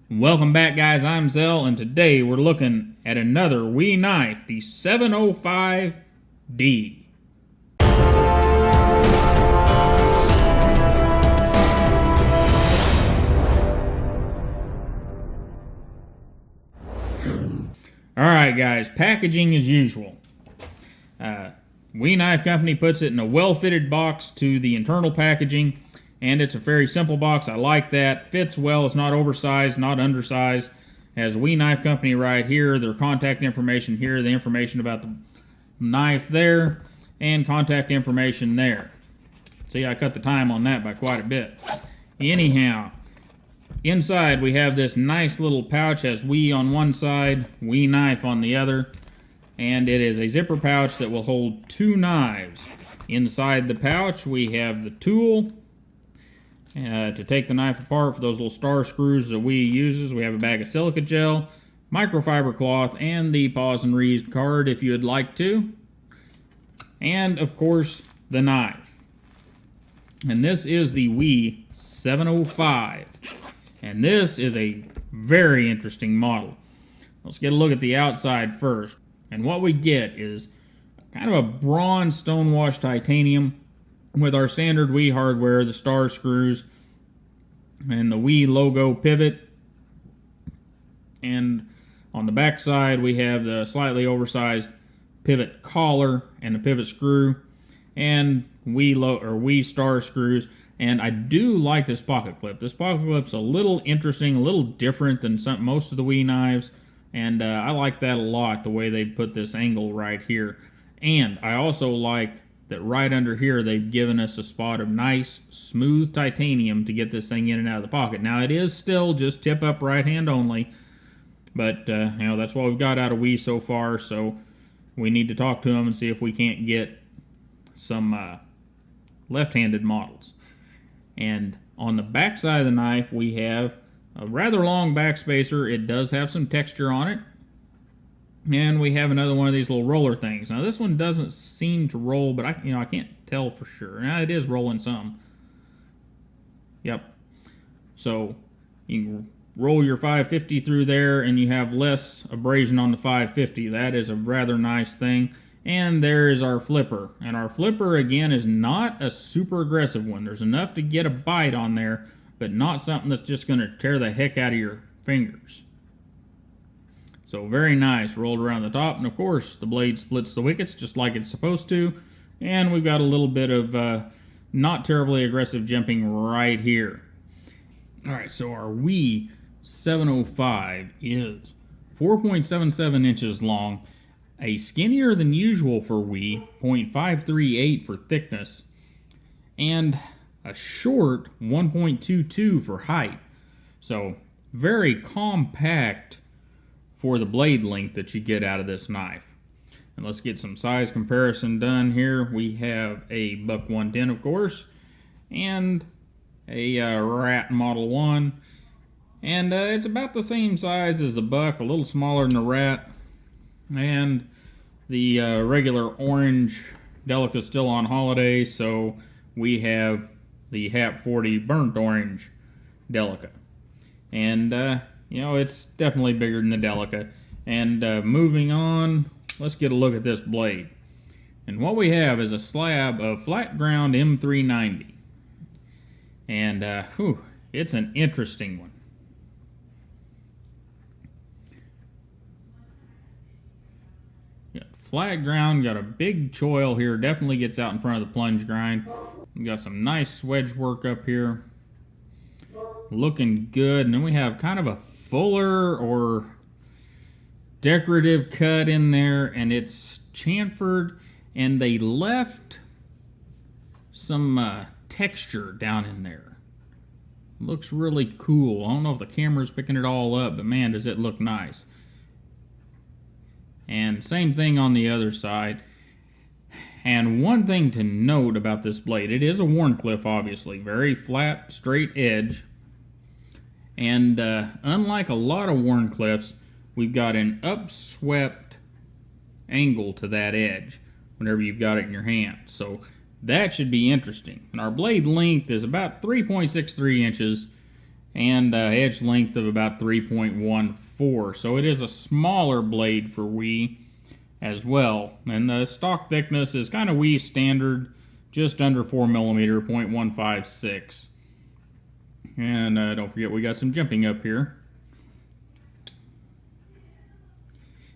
Welcome back, guys. I'm Zell, and today we're looking at another wee knife, the 705D. Alright, guys, packaging as usual. Wee Knife Company puts it in a well-fitted box to the internal packaging, and it's a very simple box. I like that. Fits well. It's not oversized, not undersized. Has Wee Knife Company right here, their contact information here, the information about the knife there, and contact information there. See, I cut the time on that by quite a bit. Anyhow, inside we have this nice little pouch, has Wee on one side, Wee Knife on the other, and it is a zipper pouch that will hold two knives. Inside the pouch we have the tool to take the knife apart for those little star screws that Wee uses. We have a bag of silica gel, microfiber cloth, and the pause and read card if you would like to. And of course, the knife. And this is the Wee 705. And this is a very interesting model. Let's get a look at the outside first. And what we get is kind of a bronze stonewashed titanium with our standard Wee hardware, the star screws, and the Wee logo pivot. And on the back side, we have the slightly oversized pivot collar and the pivot screw, and Wee star screws. And I do like this pocket clip. This pocket clip's a little interesting, a little different than most of the Wee knives, and I like that a lot, the way they put this angle right here. And I also like that right under here they've given us a spot of nice smooth titanium to get this thing in and out of the pocket. Now it is still just tip up right hand only, but you know, that's what we've got out of Wee so far, so we need to talk to them and see if we can't get some left-handed models. And on the back side of the knife we have a rather long back spacer. It does have some texture on it. And we have another one of these little roller things. Now this one doesn't seem to roll, but I can't tell for sure. Now it is rolling some. Yep. So you can roll your 550 through there and you have less abrasion on the 550. That is a rather nice thing. And there is our flipper. And our flipper, again, is not a super aggressive one. There's enough to get a bite on there, but not something that's just going to tear the heck out of your fingers. So very nice, rolled around the top, and of course the blade splits the wickets just like it's supposed to, and we've got a little bit of not terribly aggressive jimping right here. Alright, so our Wee 705 is 4.77 inches long, a skinnier than usual for Wee, 0.538 for thickness, and a short 1.22 for height. So very compact for the blade length that you get out of this knife. And let's get some size comparison done here. We have a Buck 110, of course, and a Rat Model 1. And it's about the same size as the Buck, a little smaller than the Rat. And the regular orange Delica still on holiday, so we have the Hap 40 burnt orange Delica. And you know, it's definitely bigger than the Delica. And moving on, let's get a look at this blade. And what we have is a slab of flat ground M390. And it's an interesting one. Got flat ground, got a big choil here, definitely gets out in front of the plunge grind. We got some nice wedge work up here. Looking good. And then we have kind of a fuller or decorative cut in there, and it's chamfered, and they left some texture down in there. Looks really cool. I don't know if the camera's picking it all up, but man, does it look nice. And same thing on the other side. And one thing to note about this blade, it is a Wharncliffe, obviously. Very flat, straight edge. And unlike a lot of Wharncliffes, we've got an upswept angle to that edge whenever you've got it in your hand. So that should be interesting. And our blade length is about 3.63 inches. and edge length of about 3.14. So it is a smaller blade for WE as well. And the stock thickness is kind of WE standard, just under 4mm, 0.156. And don't forget we got some jimping up here.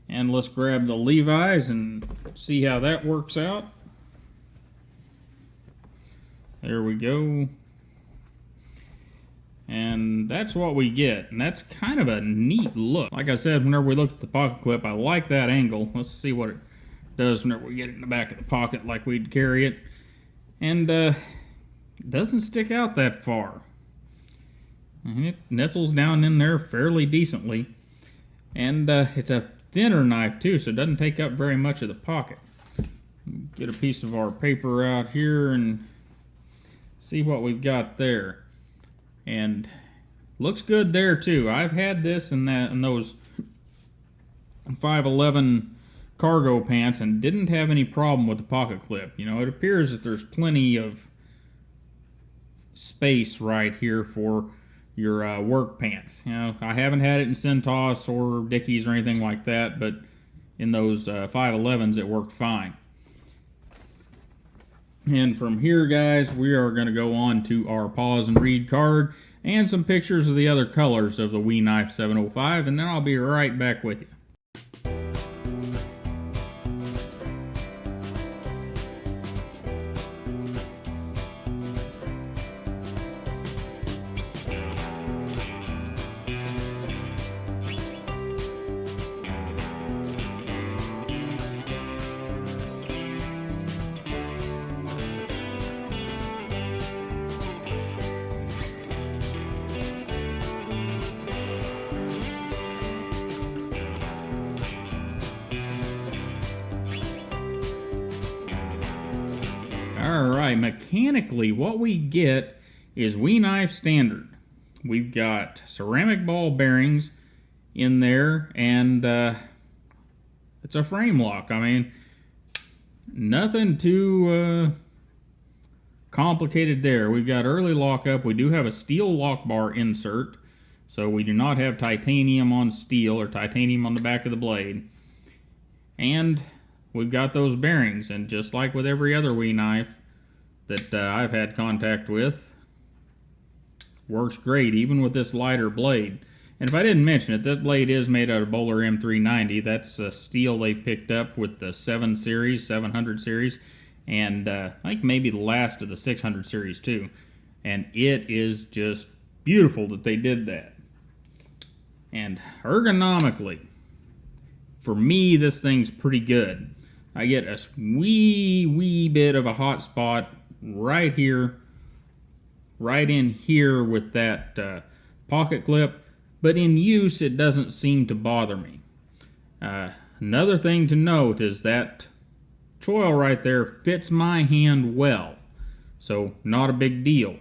And let's grab the Levi's and see how that works out. There we go. And that's what we get. And that's kind of a neat look. Like I said, whenever we looked at the pocket clip, I like that angle. Let's see what it does whenever we get it in the back of the pocket like we'd carry it. And it doesn't stick out that far. And it nestles down in there fairly decently. And it's a thinner knife too, so it doesn't take up very much of the pocket. Get a piece of our paper out here and see what we've got there. And looks good there too. I've had this in those 511 cargo pants and didn't have any problem with the pocket clip. You know, it appears that there's plenty of space right here for your work pants. You know, I haven't had it in Cintas or Dickies or anything like that, but in those 511s it worked fine. And from here, guys, we are going to go on to our pause and read card and some pictures of the other colors of the WE Knife 705, and then I'll be right back with you. Alright, mechanically what we get is WE Knife standard. We've got ceramic ball bearings in there, and it's a frame lock. I mean, nothing too complicated there. We've got early lockup. We do have a steel lock bar insert, so we do not have titanium on steel or titanium on the back of the blade. And we've got those bearings, and just like with every other WE knife that I've had contact with, works great even with this lighter blade. And if I didn't mention it, that blade is made out of Bowler M390. That's a steel they picked up with the 700 series, and I think maybe the last of the 600 series too. And it is just beautiful that they did that. And ergonomically, for me, this thing's pretty good. I get a wee bit of a hot spot right here, right in here with that pocket clip, but in use it doesn't seem to bother me. Another thing to note is that choil right there fits my hand well, so not a big deal.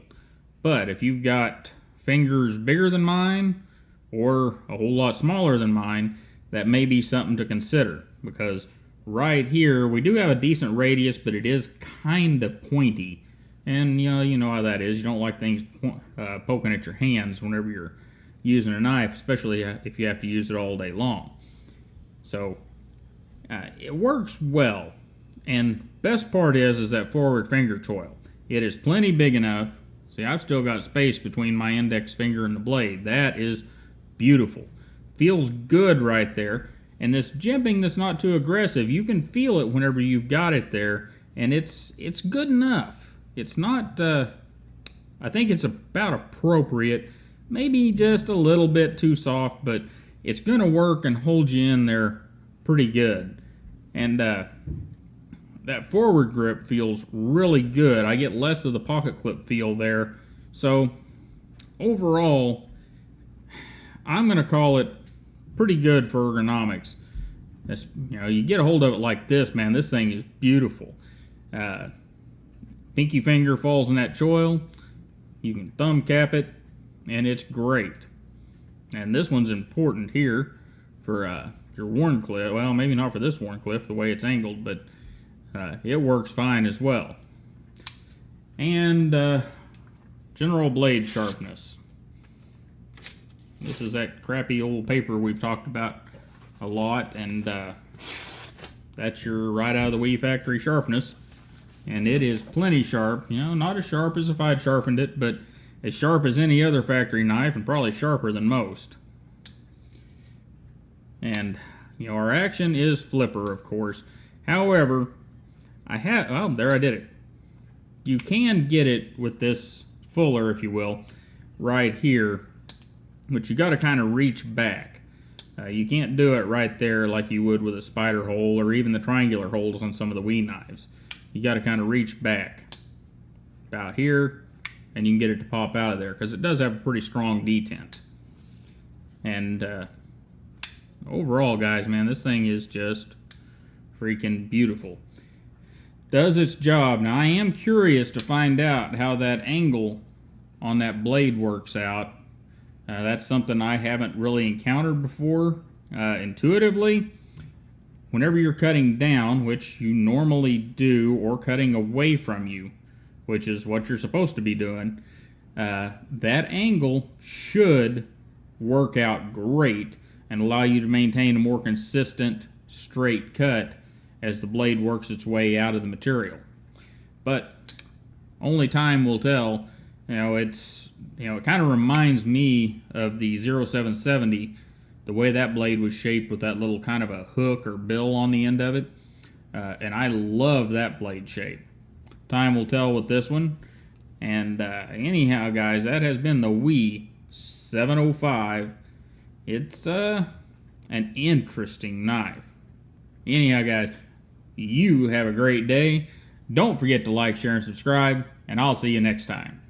But if you've got fingers bigger than mine or a whole lot smaller than mine, that may be something to consider, because right here we do have a decent radius, but it is kind of pointy, and you know how that is. You don't like things poking at your hands whenever you're using a knife, especially if you have to use it all day long. So it works well, and best part is that forward finger choil. It is plenty big enough. See, I've still got space between my index finger and the blade. That is beautiful. Feels good right there. And this jimping that's not too aggressive, you can feel it whenever you've got it there, and it's good enough. It's not, I think it's about appropriate, maybe just a little bit too soft, but it's going to work and hold you in there pretty good. And that forward grip feels really good. I get less of the pocket clip feel there. So overall, I'm going to call it pretty good for ergonomics. You get a hold of it like this, man, this thing is beautiful. Pinky finger falls in that choil, you can thumb cap it, and it's great. And this one's important here for your Wharncliffe. Well, maybe not for this Wharncliffe, the way it's angled, but it works fine as well. And general blade sharpness. This is that crappy old paper we've talked about a lot, and that's your right out of the Wee Factory Sharpness. And it is plenty sharp, you know, not as sharp as if I'd sharpened it, but as sharp as any other factory knife, and probably sharper than most. And, you know, our action is flipper, of course. However, oh, there I did it. You can get it with this fuller, if you will, right here, but you got to kind of reach back. You can't do it right there like you would with a spider hole or even the triangular holes on some of the Wee knives. You got to kind of reach back about here, and you can get it to pop out of there because it does have a pretty strong detent. And overall, guys, man, this thing is just freaking beautiful. Does its job. Now, I am curious to find out how that angle on that blade works out. That's something I haven't really encountered before intuitively. Whenever you're cutting down, which you normally do, or cutting away from you, which is what you're supposed to be doing, that angle should work out great and allow you to maintain a more consistent, straight cut as the blade works its way out of the material. But only time will tell. You know, it kind of reminds me of the 0770, the way that blade was shaped with that little kind of a hook or bill on the end of it. And I love that blade shape. Time will tell with this one. And anyhow, guys, that has been the Wee 705. It's an interesting knife. Anyhow, guys, you have a great day. Don't forget to like, share, and subscribe, and I'll see you next time.